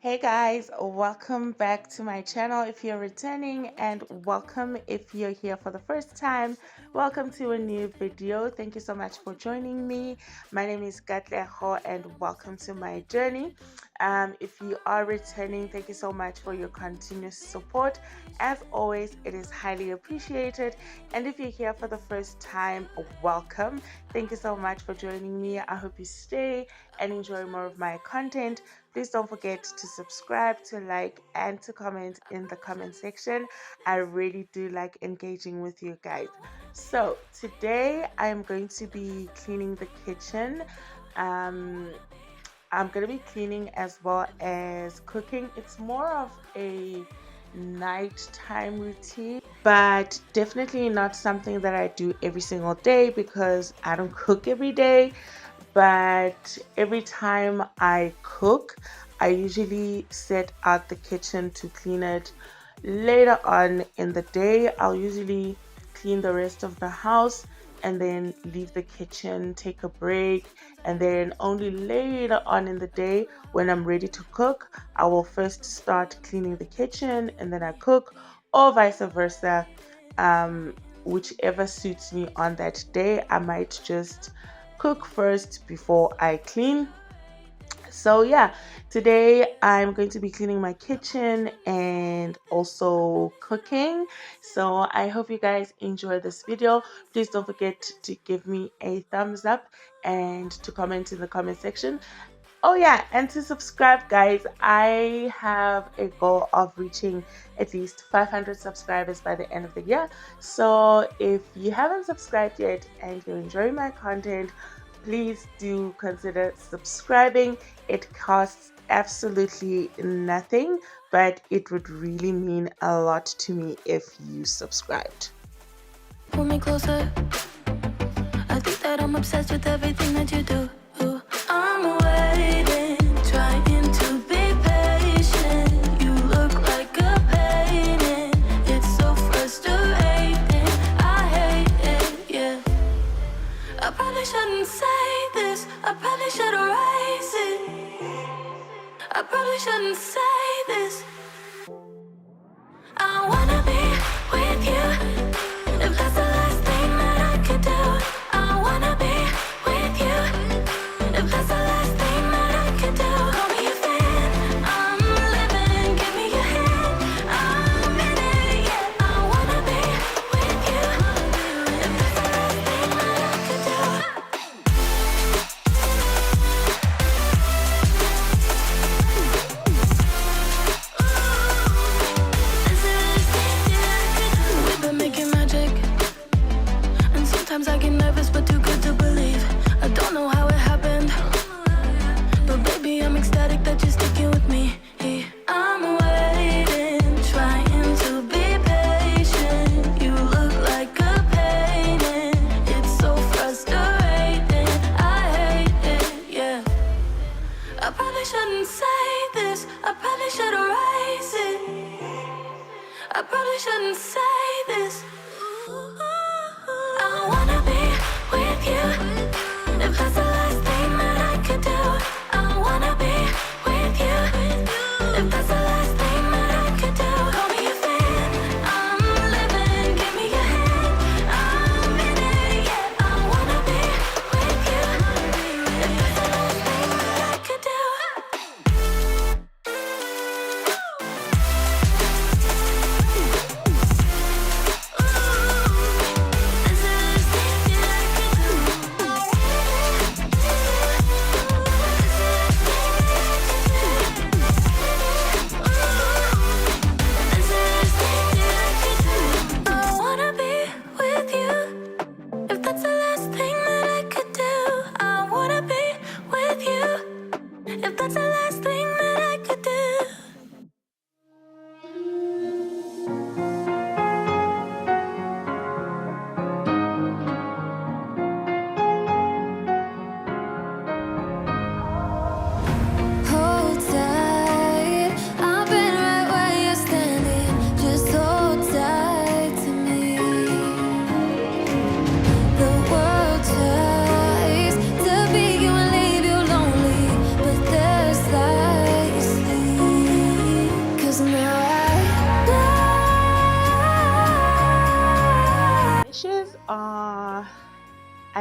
Hey guys, welcome back to my channel if you're returning, and welcome if you're here for the first time. Welcome to a new video. Thank you so much for joining me. My name is Katleho and welcome to my journey. If you are returning, thank you so much for your continuous support. As always, it is highly appreciated. And if you're here for the first time, welcome. Thank you so much for joining me. I hope you stay and enjoy more of my content. Please don't forget to subscribe, to like, and to comment in the comment section. I really do like engaging with you guys. So today I'm going to be cleaning the kitchen. Um, I'm going to be cleaning as well as cooking. It's more of a nighttime routine, but definitely not something that I do every single day because I don't cook every day. But every time I cook, I usually set out the kitchen to clean it. Later on in the day, I'll usually clean the rest of the house and then leave the kitchen, take a break, and then only later on in the day when I'm ready to cook, I will first start cleaning the kitchen and then I cook, or vice versa. Whichever suits me on that day, I might just cook first before I clean. So yeah, today I'm going to be cleaning my kitchen and also cooking. So I hope you guys enjoy this video. Please don't forget to give me a thumbs up and to comment in the comment section. Oh yeah, and to subscribe, guys. I have a goal of reaching at least 500 subscribers by the end of the year. So if you haven't subscribed yet and you're enjoying my content, please do consider subscribing. It costs absolutely nothing, but it would really mean a lot to me if you subscribed. Pull me closer. I think that I'm obsessed with everything that you do. I'm waiting, trying to be patient. You look like a painting. It's so frustrating. I hate it, yeah. I probably shouldn't say this. I probably should erase it. I probably shouldn't say this. I wanna be with you. If that's the last thing that I could do, I wanna be with you. If that's the last thing that I could do, call me a fan. I'm living, give me your hand. I'm in it, yeah. I wanna be with you. If that's the last thing that I could do. We've been making magic, and sometimes I get nervous, but too good to believe. I don't know how it happened, but baby, I'm ecstatic that you're sticking with me. I'm waiting, trying to be patient. You look like a painting. It's so frustrating. I hate it, yeah. I probably shouldn't say this. I probably should erase it. I probably shouldn't say this. I wanna be with you. If that's the last thing that I could do, I wanna be with you. If that's the last thing that I could do, call me a fan. I'm living, give me your hand. I'm in it, yeah. I wanna be with you. If that's the last thing that I could do.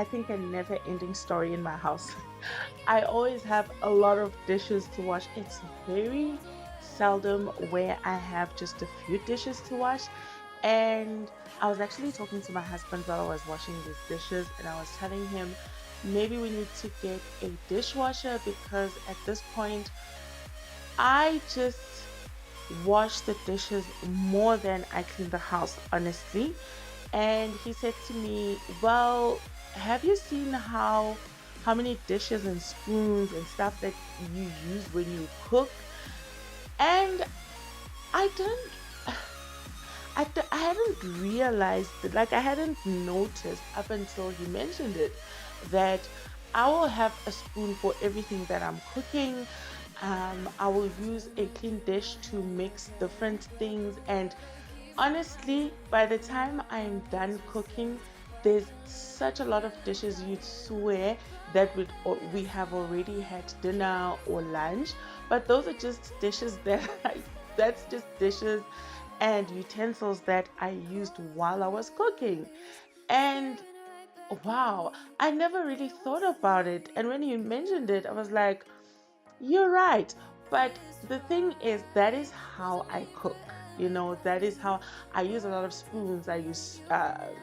I think, a never ending story in my house. I always have a lot of dishes to wash. It's very seldom where I have just a few dishes to wash. And I was actually talking to my husband while I was washing these dishes, and I was telling him maybe we need to get a dishwasher because at this point I just wash the dishes more than I clean the house, honestly. And he said to me, "Well, have you seen how many dishes and spoons and stuff that you use when you cook?" And I didn't I hadn't realized that, like, I hadn't noticed up until he mentioned it, that I will have a spoon for everything that I'm cooking. I will use a clean dish to mix different things, and honestly, by the time I'm done cooking, there's such a lot of dishes you'd swear that we have already had dinner or lunch, but those are just dishes that that's just dishes and utensils that I used while I was cooking. And wow, I never really thought about it. And when you mentioned it, I was like, you're right. But the thing is, that is how I cook. That is how I use a lot of spoons. I use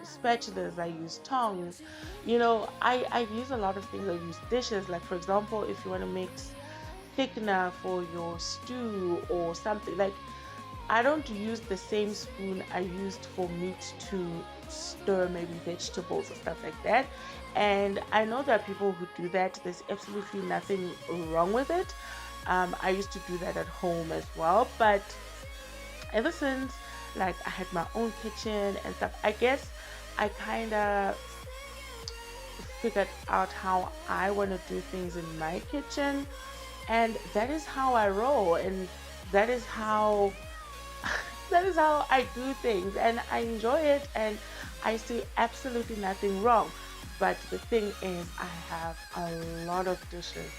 spatulas. I use tongs. I use a lot of things. I use dishes. Like, for example, if you want to mix thickener for your stew or something, like, I don't use the same spoon I used for meat to stir maybe vegetables or stuff like that. And I know there are people who do that. There's absolutely nothing wrong with it. I used to do that at home as well. But ever since, like, I had my own kitchen and stuff, I guess I kind of figured out how I want to do things in my kitchen. And that is how I roll. And that is how that is how I do things, and I enjoy it, and I see absolutely nothing wrong. But the thing is, I have a lot of dishes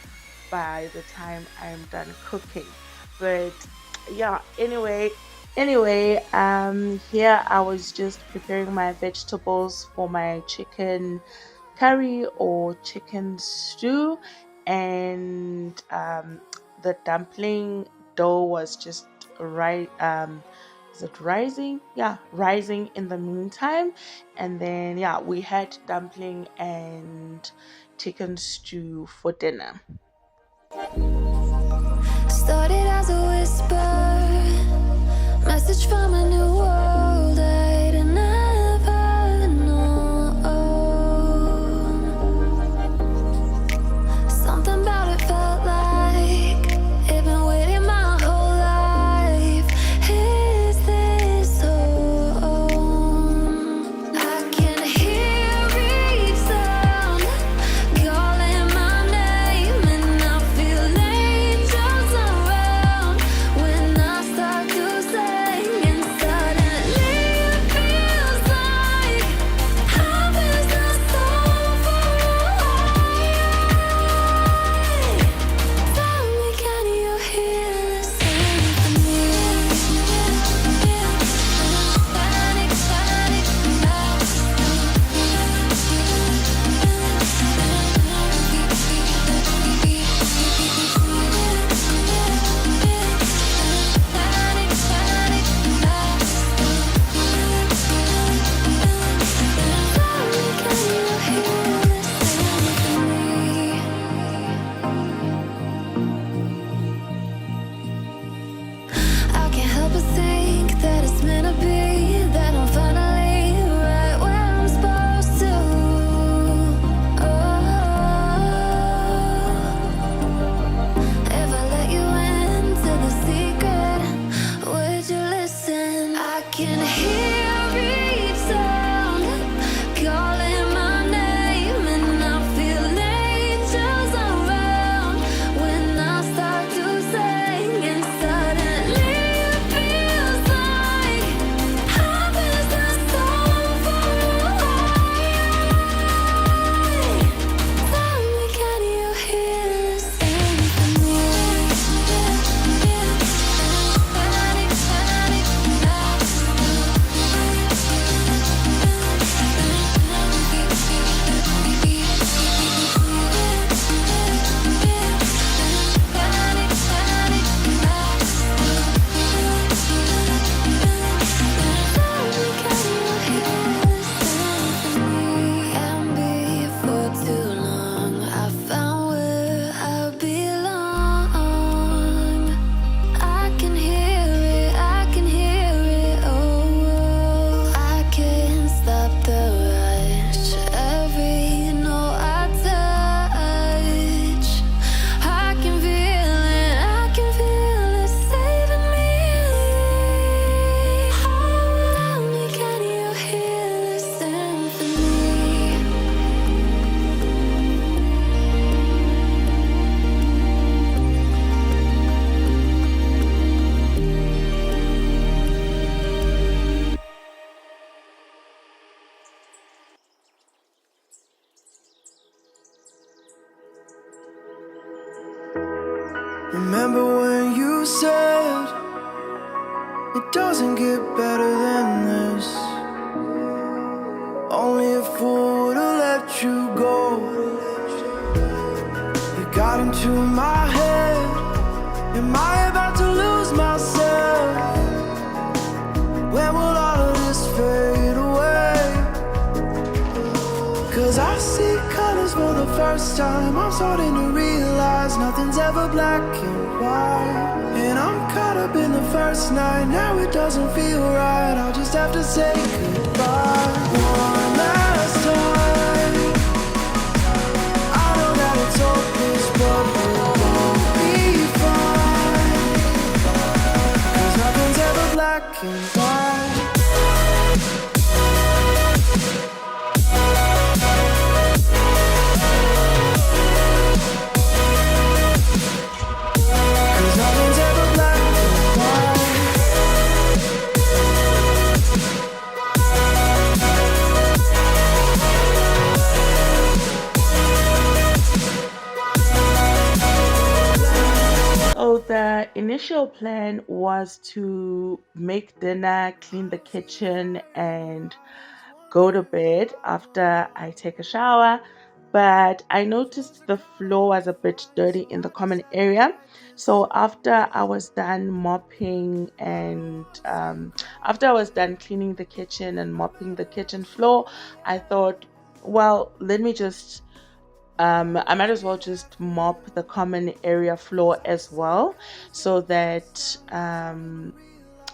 by the time I'm done cooking. But yeah, here I was just preparing my vegetables for my chicken curry or chicken stew, and the dumpling dough was just right. Is it rising? Yeah, rising in the meantime. And then yeah, we had dumpling and chicken stew for dinner. Started as a whisper, message from a new world I'd never known. Something about it felt like it'd been waiting my whole life. Is this home? I can hear each sound calling my name, and I feel angels around when I start to sing, and suddenly it feels like heaven is so far away. Tell me, can you hear the symphony? Panic, panic, I can't help but think that it's meant to be, that I'm finally right where I'm supposed to. If I let you into the secret, would you listen? I can hear each sound calling my name, and I feel angels around when I start to sing, and suddenly it feels like heaven is so far away. Tell me, can you hear the symphony? Panic, panic, first time, I'm starting to realize nothing's ever black and white. And I'm caught up in the first night, now it doesn't feel right. I'll just have to say goodbye one last time. I know that it's hopeless, but we'll both be fine. 'Cause nothing's ever black and white. So the initial plan was to make dinner, clean the kitchen, and go to bed after I take a shower. But I noticed the floor was a bit dirty in the common area. So after I was done mopping and after I was done cleaning the kitchen and mopping the kitchen floor, I thought, well, let me just I might as well just mop the common area floor as well, so that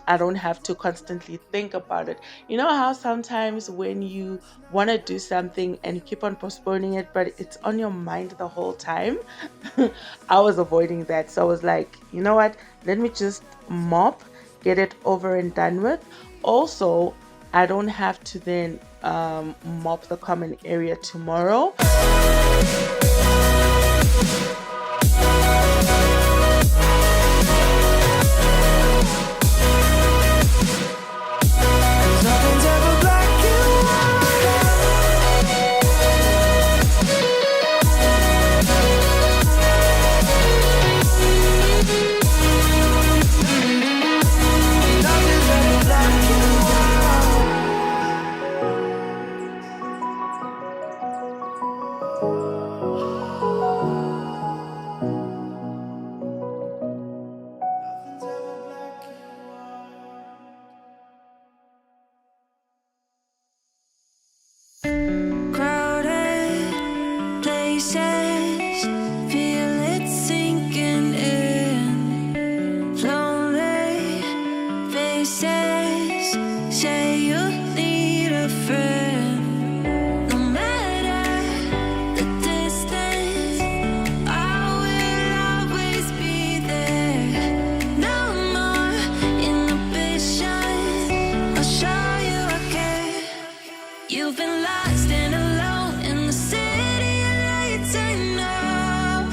I don't have to constantly think about it. You know how sometimes when you want to do something and you keep on postponing it, but it's on your mind the whole time? I was avoiding that. So I was like, you know what? Let me just mop, get it over and done with. Also, I don't have to then mop the common area tomorrow. You've been lost and alone in the city of lights, I know.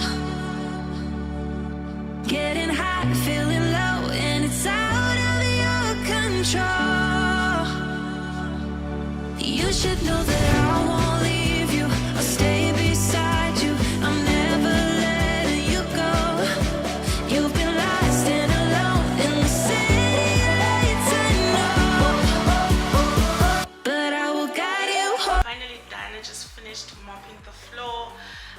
Getting high, feeling low, and it's out of your control. You should know that I won't leave you. I'll stay beside you. I'm never letting you go. You've been lost and alone in the city of lights, I know. But I will guide you home. Finally done. I just finished mopping the floor.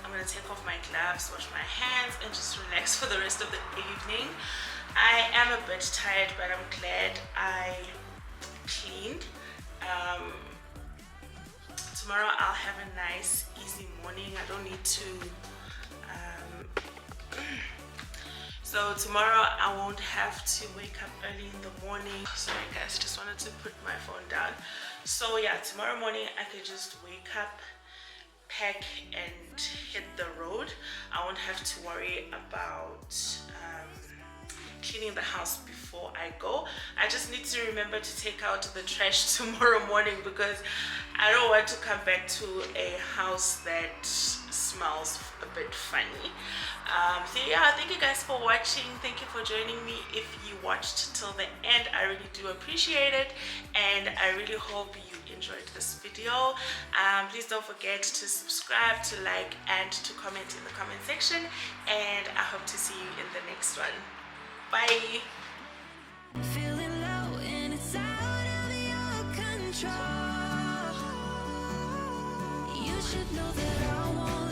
I'm gonna take off my gloves, wash my hands, and just relax for the rest of the evening. I am a bit tired, but I'm glad I cleaned. Tomorrow I'll have a nice easy morning. I don't need to so tomorrow I won't have to wake up early in the morning. Sorry guys, just wanted to put my phone down. So yeah, tomorrow morning I could just wake up, pack, and hit the road. I won't have to worry about cleaning the house before I go. I just need to remember to take out the trash tomorrow morning, because I don't want to come back to a house that smells a bit funny. So yeah, thank you guys for watching. Thank you for joining me. If you watched till the end, I really do appreciate it, and I really hope you enjoyed this video. Please don't forget to subscribe, to like, and to comment in the comment section, and I hope to see you in the next one. Bye. Feeling low and it's out of your control. You should know that I won't